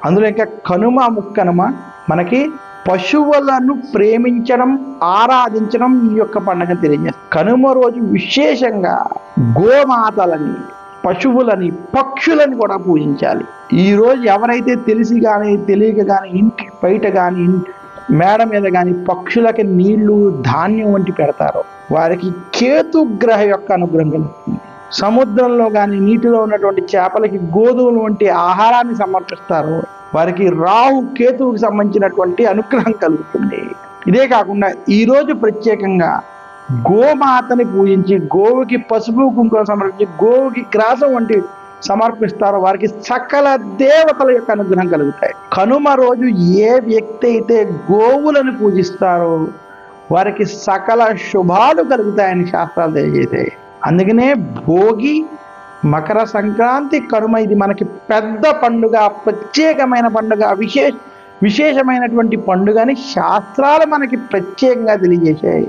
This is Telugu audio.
అందులో ఇంకా కనుమ ముక్కనుమ మనకి పశువులను ప్రేమించడం, ఆరాధించడం ఈ యొక్క పండుగ తెలియజేస్తుంది. కనుమ రోజు విశేషంగా గోమాతలని, పశువులని, పక్షులని కూడా పూజించాలి. ఈరోజు ఎవరైతే తెలిసి కానీ తెలియక కానీ ఇంటి బయట కానీ మేడ మీద కానీ పక్షులకి నీళ్లు, ధాన్యం వంటి పెడతారో వారికి కేతుగ్రహ యొక్క అనుగ్రహం కలుగుతుంది. సముద్రంలో కానీ నీటిలో ఉన్నటువంటి చేపలకి గోధుమలు వంటి ఆహారాన్ని సమర్పిస్తారో వారికి రాహు, కేతువుకి సంబంధించినటువంటి అనుగ్రహం కలుగుతుంది. ఇదే కాకుండా ఈరోజు ప్రత్యేకంగా గోమాతని పూజించి, గోవుకి పసుపు కుంకుమ సమర్పించి, గోవుకి గ్రాసం వంటి సమర్పిస్తారో వారికి సకల దేవతల యొక్క అనుగ్రహం కలుగుతాయి. కనుమ రోజు ఏ వ్యక్తి అయితే గోవులను పూజిస్తారో వారికి సకల శుభాలు కలుగుతాయని శాస్త్రాలు తెలియజేసాయి. అందుకనే భోగి, మకర సంక్రాంతి, కనుమ ఇది మనకి పెద్ద పండుగ, ప్రత్యేకమైన పండుగ, విశేషమైనటువంటి పండుగ అని శాస్త్రాలు మనకి ప్రత్యేకంగా తెలియజేశాయి.